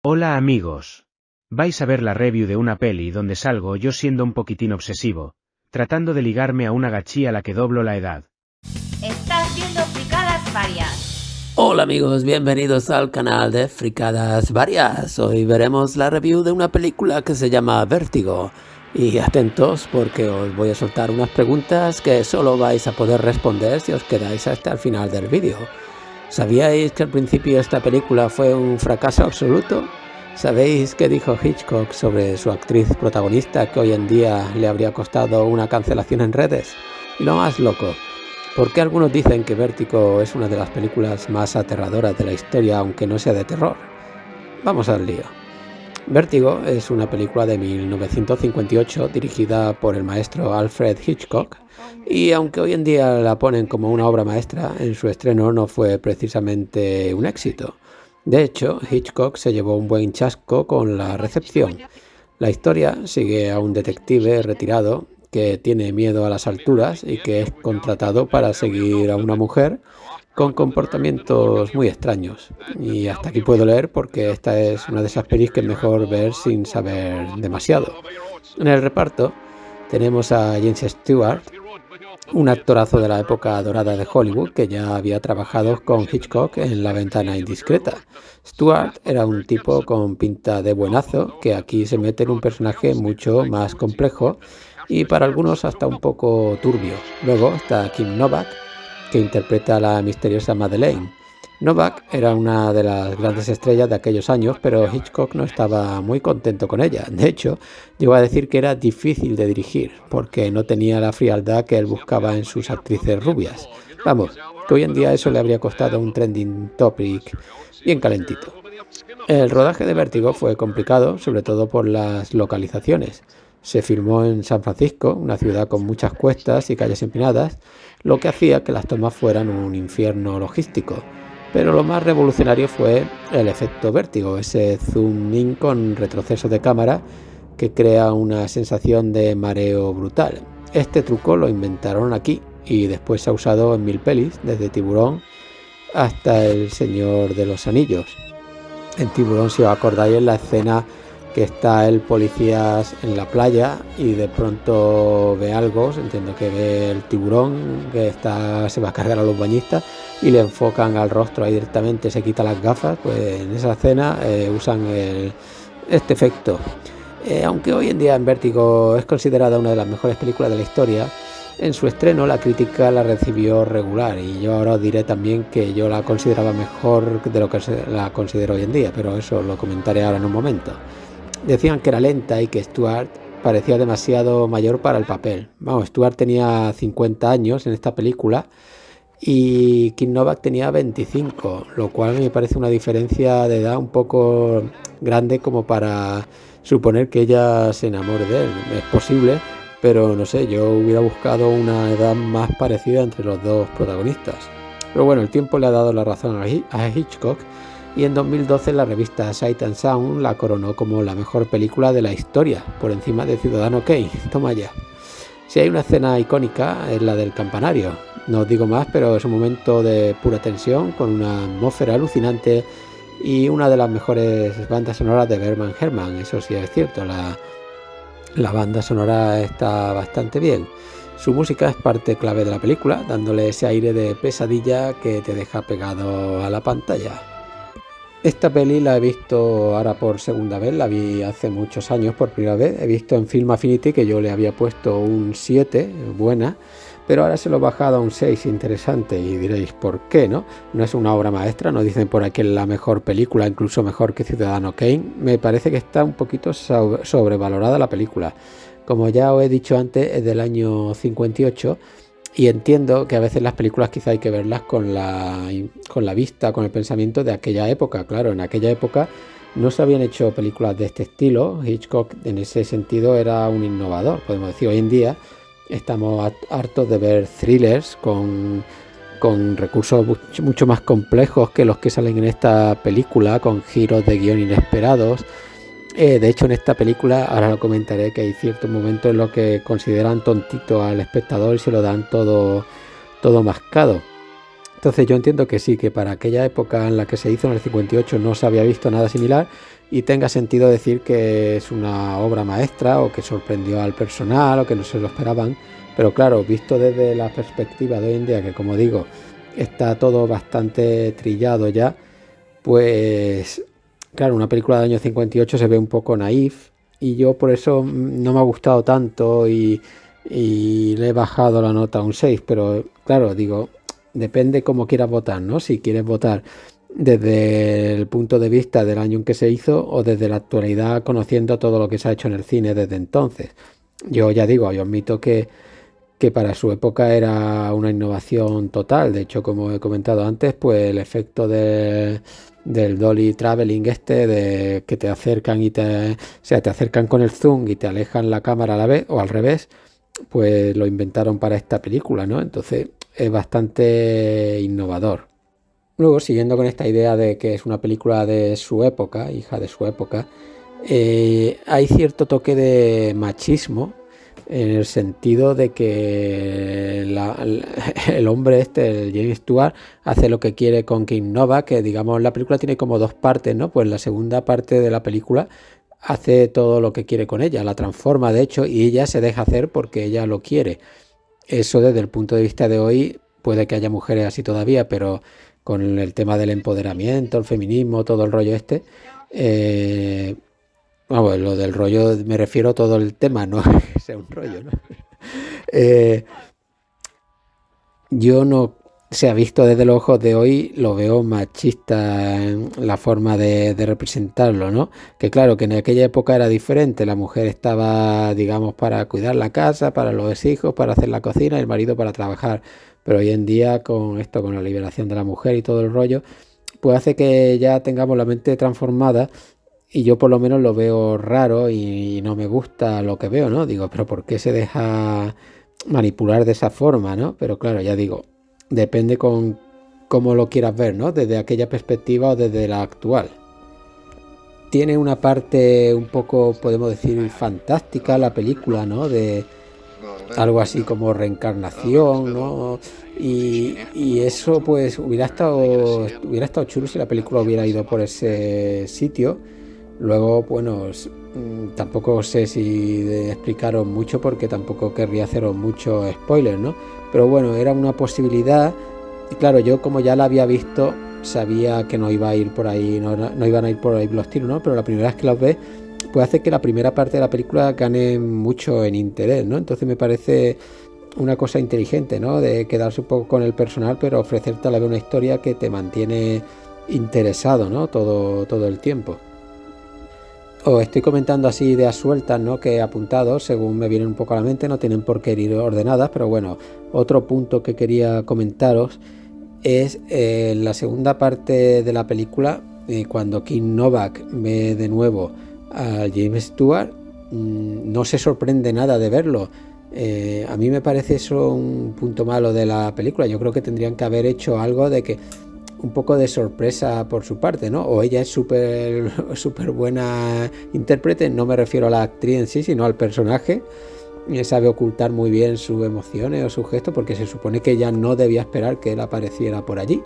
Hola amigos. Vais a ver la review de una peli donde salgo yo siendo un poquitín obsesivo, tratando de ligarme a una gachí a la que doblo la edad. Estás viendo Fricadas Varias. Hola amigos, bienvenidos al canal de Fricadas Varias. Hoy veremos la review de una película que se llama Vértigo. Y atentos porque os voy a soltar unas preguntas que solo vais a poder responder si os quedáis hasta el final del vídeo. ¿Sabíais que al principio esta película fue un fracaso absoluto? ¿Sabéis qué dijo Hitchcock sobre su actriz protagonista que hoy en día le habría costado una cancelación en redes? Y lo más loco, ¿por qué algunos dicen que Vértigo es una de las películas más aterradoras de la historia aunque no sea de terror? Vamos al lío. Vértigo es una película de 1958 dirigida por el maestro Alfred Hitchcock y aunque hoy en día la ponen como una obra maestra, en su estreno no fue precisamente un éxito. De hecho, Hitchcock se llevó un buen chasco con la recepción. La historia sigue a un detective retirado que tiene miedo a las alturas y que es contratado para seguir a una mujer con comportamientos muy extraños. Y hasta aquí puedo leer porque esta es una de esas pelis que es mejor ver sin saber demasiado. En el reparto tenemos a James Stewart, un actorazo de la época dorada de Hollywood que ya había trabajado con Hitchcock en La ventana indiscreta. Stewart era un tipo con pinta de buenazo que aquí se mete en un personaje mucho más complejo y para algunos hasta un poco turbio. Luego está Kim Novak, que interpreta a la misteriosa Madeleine. Novak era una de las grandes estrellas de aquellos años, pero Hitchcock no estaba muy contento con ella. De hecho, llegó a decir que era difícil de dirigir, porque no tenía la frialdad que él buscaba en sus actrices rubias. Vamos, que hoy en día eso le habría costado un trending topic bien calentito. El rodaje de Vértigo fue complicado, sobre todo por las localizaciones. Se filmó en San Francisco, una ciudad con muchas cuestas y calles empinadas, lo que hacía que las tomas fueran un infierno logístico. Pero lo más revolucionario fue el efecto vértigo, ese zoom in con retroceso de cámara que crea una sensación de mareo brutal. Este truco lo inventaron aquí y después se ha usado en 1000 pelis, desde Tiburón hasta El Señor de los Anillos. En Tiburón, si os acordáis, en la escena que está el policía en la playa y de pronto ve algo, entiendo que ve el tiburón que se va a cargar a los bañistas y le enfocan al rostro ahí directamente, se quita las gafas, pues en esa escena usan este efecto. Aunque hoy en día en Vértigo es considerada una de las mejores películas de la historia, en su estreno la crítica la recibió regular y yo ahora os diré también que yo la consideraba mejor de lo que la considero hoy en día, pero eso lo comentaré ahora en un momento. Decían que era lenta y que Stewart parecía demasiado mayor para el papel. Vamos, Stewart tenía 50 años en esta película y Kim Novak tenía 25, lo cual me parece una diferencia de edad un poco grande como para suponer que ella se enamore de él. Es posible, pero no sé, yo hubiera buscado una edad más parecida entre los dos protagonistas. Pero bueno, el tiempo le ha dado la razón a Hitchcock y en 2012 la revista Sight and Sound la coronó como la mejor película de la historia, por encima de Ciudadano Kane. Toma ya. Si hay una escena icónica es la del campanario. No os digo más, pero es un momento de pura tensión con una atmósfera alucinante y una de las mejores bandas sonoras de Bernard Herrmann. Eso sí es cierto, la banda sonora está bastante bien. Su música es parte clave de la película, dándole ese aire de pesadilla que te deja pegado a la pantalla. Esta peli la he visto ahora por segunda vez, la vi hace muchos años por primera vez. He visto en Film Affinity que yo le había puesto un 7, buena, pero ahora se lo he bajado a un 6, interesante, y diréis, ¿por qué no? No es una obra maestra, no dicen por aquí la mejor película, incluso mejor que Ciudadano Kane. Me parece que está un poquito sobrevalorada la película. Como ya os he dicho antes, es del año 58 y entiendo que a veces las películas quizá hay que verlas con la vista, con el pensamiento de aquella época. Claro, en aquella época no se habían hecho películas de este estilo. Hitchcock en ese sentido era un innovador, podemos decir. Hoy en día estamos hartos de ver thrillers con recursos mucho más complejos que los que salen en esta película, con giros de guión inesperados. De hecho, en esta película, ahora lo comentaré, que hay ciertos momentos en los que consideran tontito al espectador y se lo dan todo mascado. Entonces yo entiendo que sí, que para aquella época en la que se hizo en el 58 no se había visto nada similar y tenga sentido decir que es una obra maestra o que sorprendió al personal o que no se lo esperaban. Pero claro, visto desde la perspectiva de hoy en día, que como digo, está todo bastante trillado ya, pues claro, una película del año 58 se ve un poco naif y yo por eso no me ha gustado tanto y le he bajado la nota a un 6, pero claro, digo, depende cómo quieras votar, ¿no? Si quieres votar desde el punto de vista del año en que se hizo o desde la actualidad conociendo todo lo que se ha hecho en el cine desde entonces. Yo ya digo, yo admito que para su época era una innovación total. De hecho, como he comentado antes, pues el efecto del dolly traveling de que te acercan o sea, te acercan con el zoom y te alejan la cámara a la vez o al revés, pues lo inventaron para esta película, ¿no? Entonces es bastante innovador. Luego, siguiendo con esta idea de que es una película de su época, hija de su época, hay cierto toque de machismo en el sentido de que el hombre el James Stewart, hace lo que quiere con King Nova, que digamos la película tiene como dos partes, ¿no? Pues la segunda parte de la película hace todo lo que quiere con ella, la transforma de hecho y ella se deja hacer porque ella lo quiere. Eso desde el punto de vista de hoy puede que haya mujeres así todavía, pero con el tema del empoderamiento, el feminismo, todo el rollo vamos, lo del rollo me refiero a todo el tema, no que sea un rollo, ¿no? Eh, yo no se ha visto desde los ojos de hoy, lo veo machista en la forma de representarlo, ¿no? Que claro, que en aquella época era diferente, la mujer estaba, digamos, para cuidar la casa, para los hijos, para hacer la cocina, y el marido para trabajar. Pero hoy en día, con esto, con la liberación de la mujer y todo el rollo, pues hace que ya tengamos la mente transformada y yo por lo menos lo veo raro y no me gusta lo que veo, ¿no? Digo, pero ¿por qué se deja manipular de esa forma, ¿no? Pero claro, ya digo, depende con cómo lo quieras ver, ¿no? Desde aquella perspectiva o desde la actual. Tiene una parte un poco, podemos decir, fantástica la película, ¿no? De algo así como reencarnación, ¿no? Y eso pues hubiera estado chulo si la película hubiera ido por ese sitio. Luego, bueno, tampoco sé si explicaros mucho porque tampoco querría haceros mucho spoiler, ¿no? Pero bueno, era una posibilidad y claro, yo como ya la había visto, sabía que no iba a ir por ahí, no iban a ir por ahí los tiros, ¿no? Pero la primera vez que los ves, pues hace que la primera parte de la película gane mucho en interés, ¿no? Entonces me parece una cosa inteligente, ¿no? De quedarse un poco con el personal, pero ofrecerte a la vez una historia que te mantiene interesado, ¿no? Todo el tiempo. Os estoy comentando así ideas sueltas, ¿no? Que he apuntado según me vienen un poco a la mente, no tienen por qué ir ordenadas, pero bueno, otro punto que quería comentaros es la segunda parte de la película, cuando King Novak ve de nuevo a James Stewart, no se sorprende nada de verlo. A mí me parece eso un punto malo de la película. Yo creo que tendrían que haber hecho algo de que un poco de sorpresa por su parte, ¿no? O ella es súper buena intérprete, no me refiero a la actriz en sí, sino al personaje, y sabe ocultar muy bien sus emociones o sus gestos, porque se supone que ella no debía esperar que él apareciera por allí,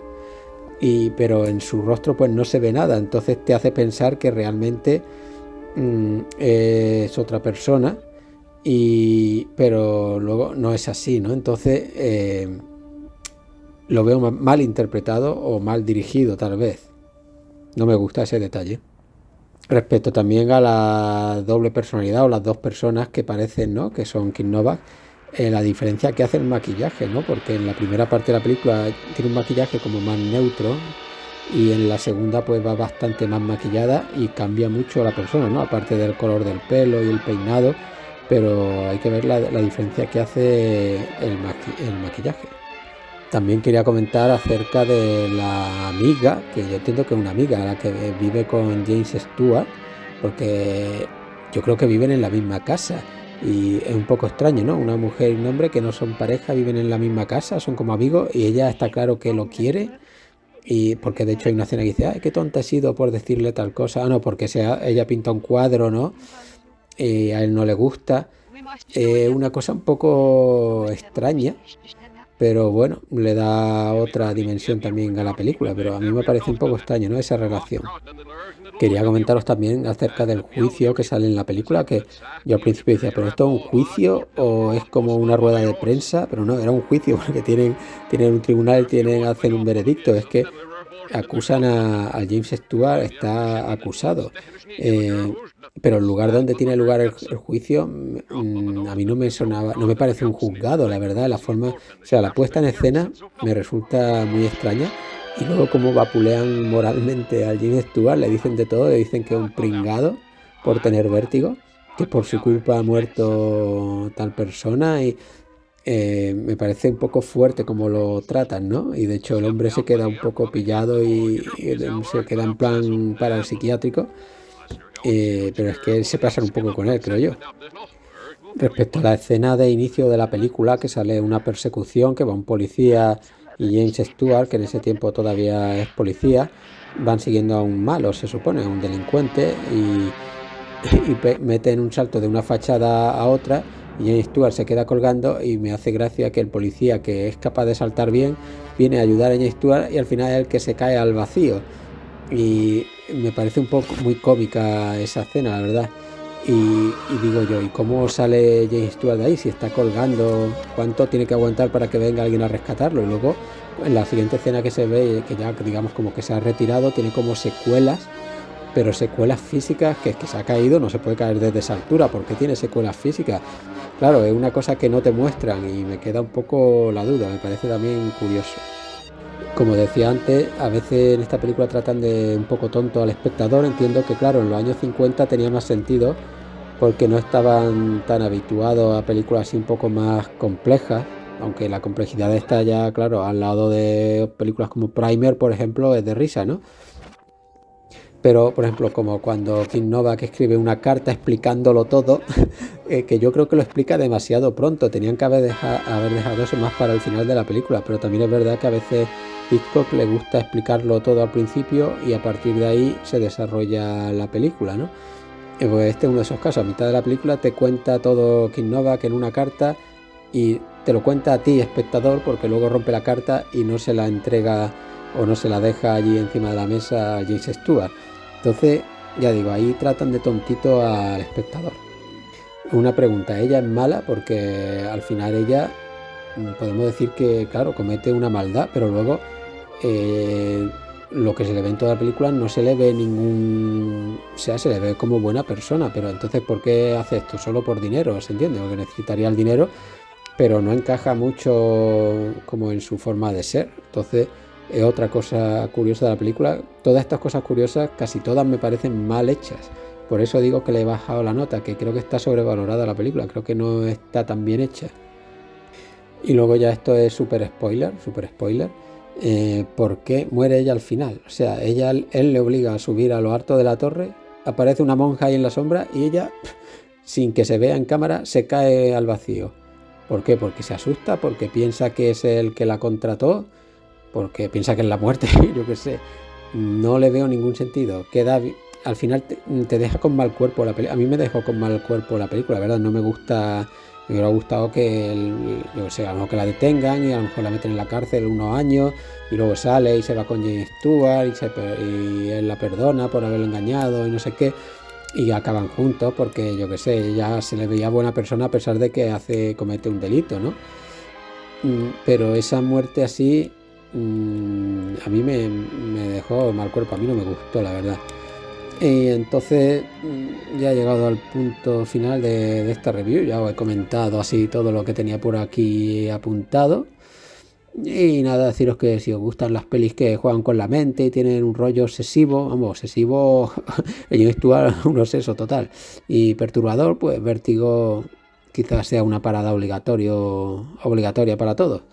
pero en su rostro pues no se ve nada, entonces te hace pensar que realmente es otra persona, pero luego no es así, ¿no? Entonces lo veo mal interpretado o mal dirigido tal vez. No me gusta ese detalle. Respecto también a la doble personalidad o las dos personas que parecen, ¿no? Que son King Novak, la diferencia que hace el maquillaje, ¿no? Porque en la primera parte de la película tiene un maquillaje como más neutro y en la segunda pues va bastante más maquillada y cambia mucho la persona, ¿no? Aparte del color del pelo y el peinado, pero hay que ver la diferencia que hace el maquillaje. También quería comentar acerca de la amiga, que yo entiendo que es una amiga, la que vive con James Stewart, porque yo creo que viven en la misma casa y es un poco extraño, ¿no? Una mujer y un hombre que no son pareja, viven en la misma casa, son como amigos y ella está claro que lo quiere, y porque de hecho hay una escena que dice, ay, qué tonta he sido por decirle tal cosa, no, porque ella pinta un cuadro, ¿no? A él no le gusta, una cosa un poco extraña, pero bueno, le da otra dimensión también a la película, pero a mí me parece un poco extraño, ¿no? Esa relación. Quería comentaros también acerca del juicio que sale en la película, que yo al principio decía, ¿pero esto es un juicio o es como una rueda de prensa? Pero no, era un juicio porque tienen un tribunal, hacen un veredicto. Es que acusan a James Stewart, está acusado. Pero el lugar donde tiene lugar el juicio, a mí no me sonaba, no me parece un juzgado, la verdad, la forma, o sea, la puesta en escena me resulta muy extraña. Y luego como vapulean moralmente a James Stewart, le dicen de todo, le dicen que es un pringado por tener vértigo, que por su culpa ha muerto tal persona y me parece un poco fuerte como lo tratan, ¿no? Y de hecho el hombre se queda un poco pillado y se queda en plan para el psiquiátrico, pero es que se pasan un poco con él, creo yo. Respecto a la escena de inicio de la película, que sale una persecución, que va un policía y James Stewart, que en ese tiempo todavía es policía, van siguiendo a un malo, se supone, a un delincuente, y meten un salto de una fachada a otra, y James Stewart se queda colgando, y me hace gracia que el policía, que es capaz de saltar bien, viene a ayudar a James Stewart, y al final es el que se cae al vacío. Y me parece un poco muy cómica esa escena, la verdad. Y digo yo, ¿y cómo sale James Stewart de ahí? Si está colgando, ¿cuánto tiene que aguantar para que venga alguien a rescatarlo? Y luego, en la siguiente escena que se ve, que ya digamos como que se ha retirado, tiene como secuelas, pero secuelas físicas, que es que se ha caído, no se puede caer desde esa altura, porque tiene secuelas físicas. Claro, es una cosa que no te muestran y me queda un poco la duda, me parece también curioso. Como decía antes, a veces en esta película tratan de un poco tonto al espectador. Entiendo que, claro, en los años 50 tenía más sentido porque no estaban tan habituados a películas así un poco más complejas, aunque la complejidad está ya, claro, al lado de películas como Primer, por ejemplo, es de risa, ¿no? Pero, por ejemplo, como cuando Kim Novak escribe una carta explicándolo todo, que yo creo que lo explica demasiado pronto. Tenían que haber dejado eso más para el final de la película, pero también es verdad que a veces Hitchcock le gusta explicarlo todo al principio y a partir de ahí se desarrolla la película, ¿no? Pues este es uno de esos casos. A mitad de la película te cuenta todo Kim Novak en una carta y te lo cuenta a ti, espectador, porque luego rompe la carta y no se la entrega o no se la deja allí encima de la mesa a James Stewart. Entonces, ya digo, ahí tratan de tontito al espectador. Una pregunta, ¿ella es mala? Porque al final ella, podemos decir que, claro, comete una maldad, pero luego lo que se le ve en toda la película no se le ve ningún... O sea, se le ve como buena persona, pero entonces, ¿por qué hace esto? Solo por dinero, ¿se entiende? Porque necesitaría el dinero, pero no encaja mucho como en su forma de ser. Entonces, es otra cosa curiosa de la película. Todas estas cosas curiosas, casi todas me parecen mal hechas. Por eso digo que le he bajado la nota, que creo que está sobrevalorada la película. Creo que no está tan bien hecha. Y luego ya esto es súper spoiler. ¿Por qué muere ella al final? O sea, él le obliga a subir a lo alto de la torre, aparece una monja ahí en la sombra y ella, sin que se vea en cámara, se cae al vacío. ¿Por qué? Porque se asusta, porque piensa que es el que la contrató, porque piensa que es la muerte, yo qué sé. No le veo ningún sentido. Al final te deja con mal cuerpo la película. A mí me dejó con mal cuerpo la película, la verdad. No me gusta. Me hubiera gustado que, yo qué sé, a lo mejor que la detengan y a lo mejor la meten en la cárcel unos años y luego sale y se va con James Stewart y él la perdona por haberlo engañado y no sé qué. Y acaban juntos porque, yo qué sé, ella se le veía buena persona a pesar de que comete un delito, ¿no? Pero esa muerte así... a mí me dejó mal cuerpo, a mí no me gustó, la verdad. Y entonces ya he llegado al punto final de esta review. Ya os he comentado así todo lo que tenía por aquí apuntado. Y nada, deciros que si os gustan las pelis que juegan con la mente y tienen un rollo obsesivo, vamos, obsesivo, yo actuar un obseso total y perturbador, pues Vértigo quizás sea una parada obligatoria para todos.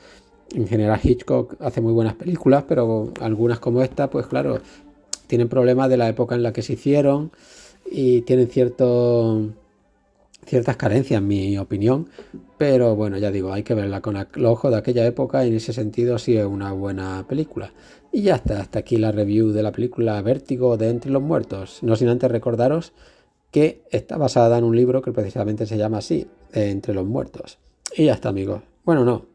En general Hitchcock hace muy buenas películas, pero algunas como esta, pues claro, tienen problemas de la época en la que se hicieron y tienen ciertas carencias, en mi opinión. Pero bueno, ya digo, hay que verla con los ojos de aquella época y en ese sentido sí es una buena película. Y ya está, hasta aquí la review de la película Vértigo de Entre los Muertos. No sin antes recordaros que está basada en un libro que precisamente se llama así, Entre los Muertos. Y ya está, amigos. Bueno, no.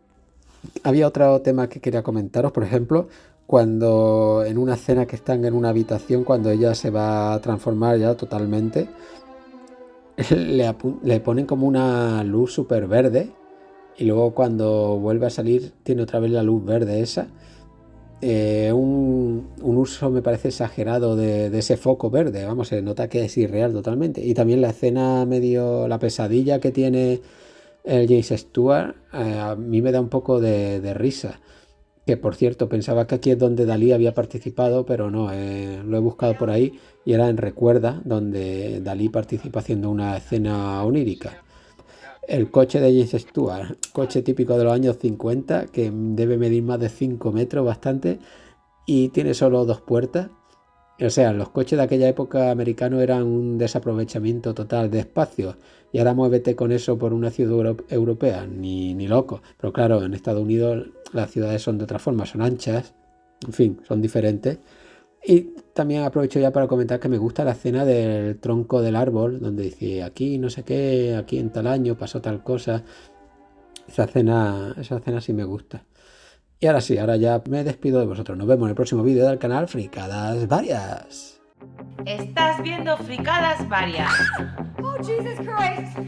Había otro tema que quería comentaros, por ejemplo, cuando en una escena que están en una habitación, cuando ella se va a transformar ya totalmente, le ponen como una luz súper verde y luego cuando vuelve a salir tiene otra vez la luz verde esa. Un uso me parece exagerado de ese foco verde, vamos, se nota que es irreal totalmente. Y también la escena medio, la pesadilla que tiene el James Stewart, a mí me da un poco de risa. Que por cierto, pensaba que aquí es donde Dalí había participado, pero no, lo he buscado por ahí y era en Recuerda, donde Dalí participa haciendo una escena onírica. El coche de James Stewart, coche típico de los años 50, que debe medir más de 5 metros bastante y tiene solo 2 puertas. O sea, los coches de aquella época americanos eran un desaprovechamiento total de espacio. Y ahora muévete con eso por una ciudad europea, ni loco. Pero claro, en Estados Unidos las ciudades son de otra forma, son anchas, en fin, son diferentes. Y también aprovecho ya para comentar que me gusta la escena del tronco del árbol, donde dice aquí no sé qué, aquí en tal año pasó tal cosa. Esa escena sí me gusta. Y ahora sí, ahora ya me despido de vosotros. Nos vemos en el próximo vídeo del canal Fricadas Varias. Estás viendo Fricadas Varias. Oh, Jesus Christ!